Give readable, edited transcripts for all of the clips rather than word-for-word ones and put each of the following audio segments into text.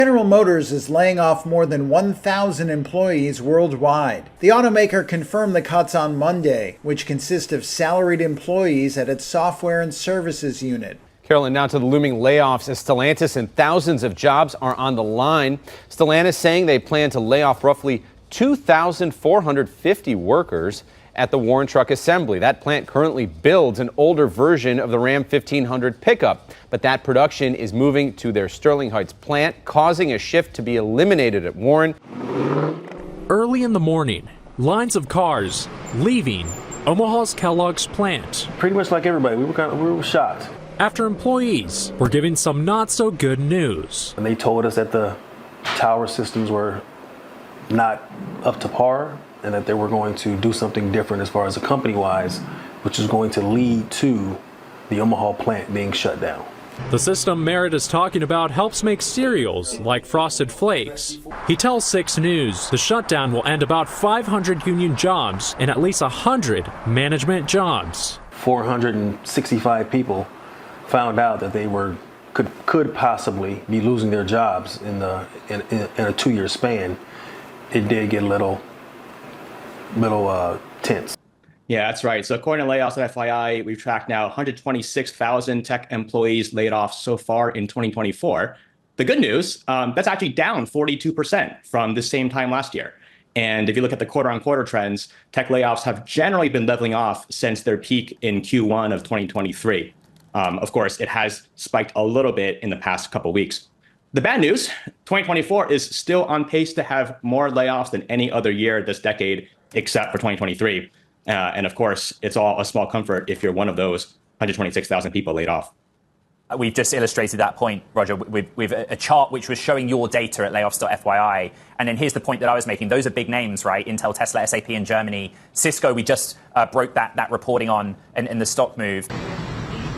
General Motors is laying off more than 1,000 employees worldwide. The automaker confirmed the cuts on Monday, which consist of salaried employees at its software and services unit. Carolyn, now to the looming layoffs as Stellantis and thousands of jobs are on the line. Stellantis saying they plan to lay off roughly 2,450 workers at the Warren Truck Assembly. That plant currently builds an older version of the Ram 1500 pickup, but that production is moving to their Sterling Heights plant, causing a shift to be eliminated at Warren. Early in the morning, lines of cars leaving Omaha's Kellogg's plant. Pretty much like everybody, we were shocked. After employees were given some not so good news. And they told us that the tower systems were not up to par, and that they were going to do something different as far as a company-wise, which is going to lead to the Omaha plant being shut down. The system Merritt is talking about helps make cereals like Frosted Flakes. He tells 6 News the shutdown will end about 500 union jobs and at least 100 management jobs. 465 people found out that they could possibly be losing their jobs in a 2-year span. It did get a little tense. Yeah, that's right. So according to layoffs at FYI, we've tracked now 126,000 tech employees laid off so far in 2024. The good news, that's actually down 42% from the same time last year. And if you look at the quarter-on-quarter trends, tech layoffs have generally been leveling off since their peak in Q1 of 2023. Of course, it has spiked a little bit in the past couple weeks. The bad news, 2024 is still on pace to have more layoffs than any other year this decade, except for 2023. And of course, it's all a small comfort if you're one of those 126,000 people laid off. We've just illustrated that point, Roger, with a chart which was showing your data at layoffs.fyi. And then here's the point that I was making. Those are big names, right? Intel, Tesla, SAP in Germany. Cisco, we just broke that reporting on in the stock move.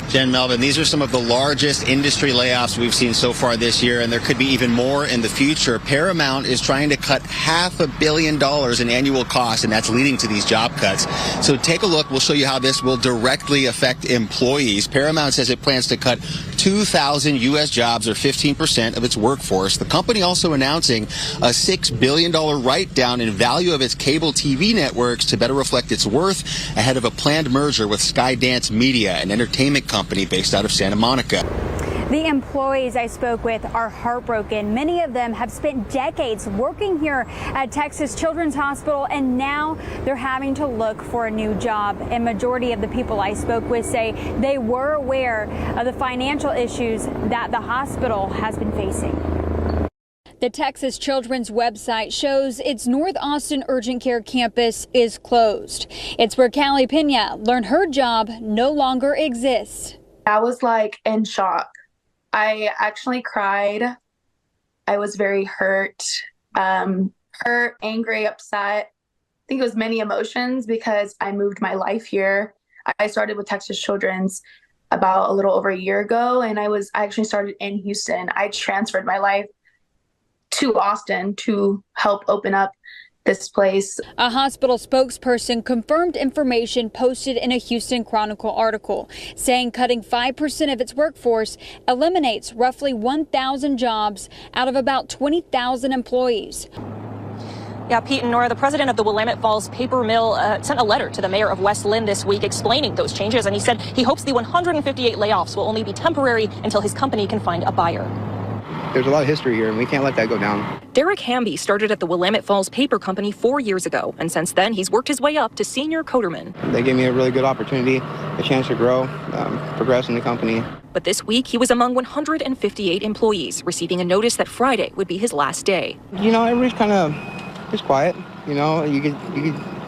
Jen, Melvin, these are some of the largest industry layoffs we've seen so far this year, and there could be even more in the future. Paramount is trying to cut $500 million in annual costs, and that's leading to these job cuts. So take a look. We'll show you how this will directly affect employees. Paramount says it plans to cut 2,000 U.S. jobs, or 15% of its workforce. The company also announcing a $6 billion write-down in value of its cable TV networks to better reflect its worth ahead of a planned merger with Skydance Media, an entertainment company based out of Santa Monica. The employees I spoke with are heartbroken. Many of them have spent decades working here at Texas Children's Hospital, and now they're having to look for a new job. And majority of the people I spoke with say they were aware of the financial issues that the hospital has been facing. The Texas Children's website shows its North Austin Urgent Care campus is closed. It's where Callie Pena learned her job no longer exists. I was like in shock. I actually cried. I was very hurt, angry, upset. I think it was many emotions because I moved my life here. I started with Texas Children's about a little over a year ago, and I actually started in Houston. I transferred my life to Austin to help open up this place. A hospital spokesperson confirmed information posted in a Houston Chronicle article, saying cutting 5% of its workforce eliminates roughly 1,000 jobs out of about 20,000 employees. Yeah, Pete and Nora, the president of the Willamette Falls paper mill sent a letter to the mayor of West Linn this week explaining those changes, and he said he hopes the 158 layoffs will only be temporary until his company can find a buyer. There's a lot of history here, and we can't let that go down. Derek Hamby started at the Willamette Falls Paper Company 4 years ago, and since then, he's worked his way up to senior coderman. They gave me a really good opportunity, a chance to grow, progress in the company. But this week, he was among 158 employees, receiving a notice that Friday would be his last day. You know, everybody's kind of just quiet. You know, you could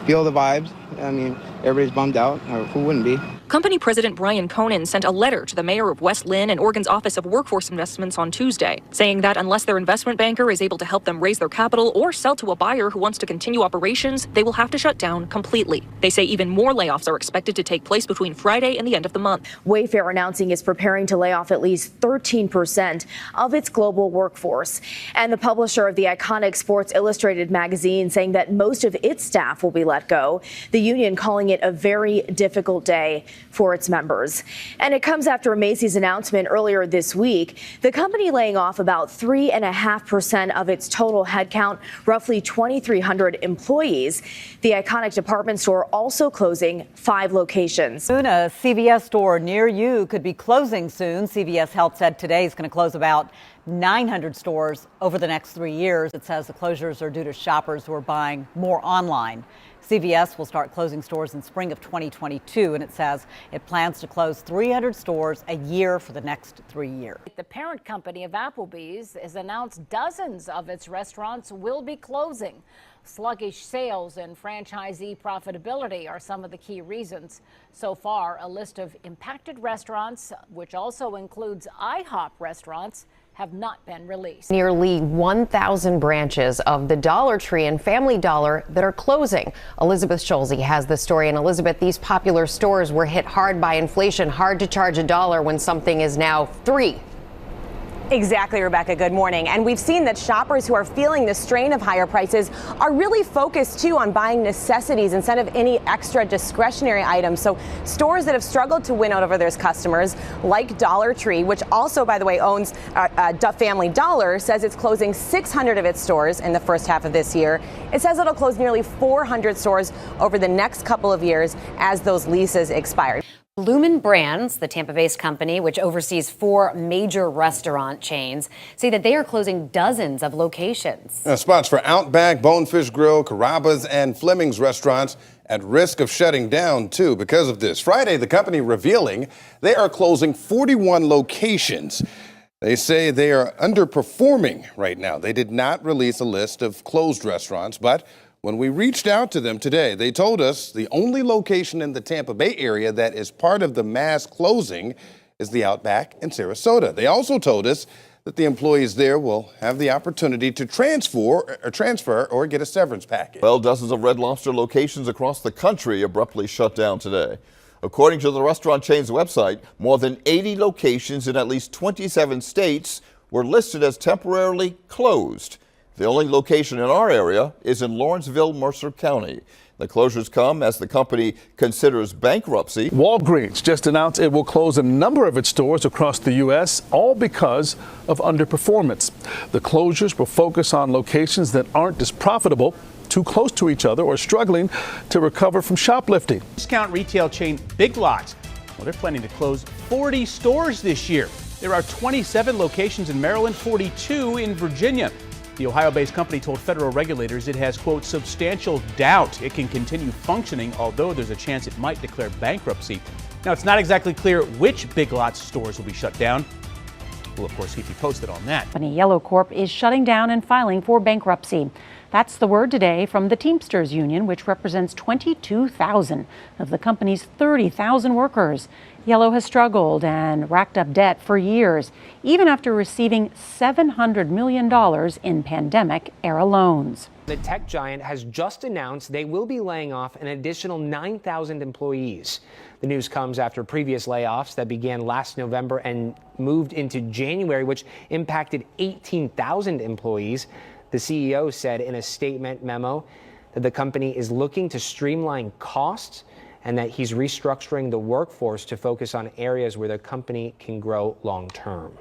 feel the vibes. I mean, everybody's bummed out, or who wouldn't be? Company President Brian Conan sent a letter to the mayor of West Linn and Oregon's Office of Workforce Investments on Tuesday, saying that unless their investment banker is able to help them raise their capital or sell to a buyer who wants to continue operations, they will have to shut down completely. They say even more layoffs are expected to take place between Friday and the end of the month. Wayfair announcing it's preparing to lay off at least 13% of its global workforce. And the publisher of the iconic Sports Illustrated magazine saying that most of its staff will be let go. The union calling it a very difficult day for its members. And it comes after Macy's announcement earlier this week, the company laying off about 3.5% of its total headcount, roughly 2,300 employees. The iconic department store also closing 5 locations. Soon, a CVS store near you could be closing soon. CVS Health said today it's going to close about 900 stores over the next 3 years. It says the closures are due to shoppers who are buying more online. CVS will start closing stores in spring of 2022, and it says it plans to close 300 stores a year for the next 3 years. The parent company of Applebee's has announced dozens of its restaurants will be closing. Sluggish sales and franchisee profitability are some of the key reasons. So far, a list of impacted restaurants, which also includes IHOP restaurants, have not been released. Nearly 1,000 branches of the Dollar Tree and Family Dollar that are closing. Elizabeth Schulze has the story. And Elizabeth, these popular stores were hit hard by inflation. Hard to charge $1 when something is now $3. Exactly, Rebecca. Good morning. And we've seen that shoppers who are feeling the strain of higher prices are really focused, too, on buying necessities instead of any extra discretionary items. So stores that have struggled to win over their customers, like Dollar Tree, which also, by the way, owns Family Dollar, says it's closing 600 of its stores in the first half of this year. It says it'll close nearly 400 stores over the next couple of years as those leases expire. Lumen Brands, the Tampa-based company, which oversees 4 major restaurant chains, say that they are closing dozens of locations. Spots for Outback, Bonefish Grill, Carrabba's, and Fleming's restaurants at risk of shutting down, too, because of this. Friday, the company revealing they are closing 41 locations. They say they are underperforming right now. They did not release a list of closed restaurants, but when we reached out to them today, they told us the only location in the Tampa Bay area that is part of the mass closing is the Outback in Sarasota. They also told us that the employees there will have the opportunity to transfer or get a severance package. Well, dozens of Red Lobster locations across the country abruptly shut down today. According to the restaurant chain's website, more than 80 locations in at least 27 states were listed as temporarily closed. The only location in our area is in Lawrenceville, Mercer County. The closures come as the company considers bankruptcy. Walgreens just announced it will close a number of its stores across the U.S., all because of underperformance. The closures will focus on locations that aren't as profitable, too close to each other, or struggling to recover from shoplifting. Discount retail chain Big Lots, well, they're planning to close 40 stores this year. There are 27 locations in Maryland, 42 in Virginia. The Ohio-based company told federal regulators it has, quote, substantial doubt it can continue functioning, although there's a chance it might declare bankruptcy. Now, it's not exactly clear which Big Lots stores will be shut down. We'll, of course, keep you posted on that. Yellow Corp is shutting down and filing for bankruptcy. That's the word today from the Teamsters Union, which represents 22,000 of the company's 30,000 workers. Yellow has struggled and racked up debt for years, even after receiving $700 million in pandemic-era loans. The tech giant has just announced they will be laying off an additional 9,000 employees. The news comes after previous layoffs that began last November and moved into January, which impacted 18,000 employees. The CEO said in a statement memo that the company is looking to streamline costs and that he's restructuring the workforce to focus on areas where the company can grow long term.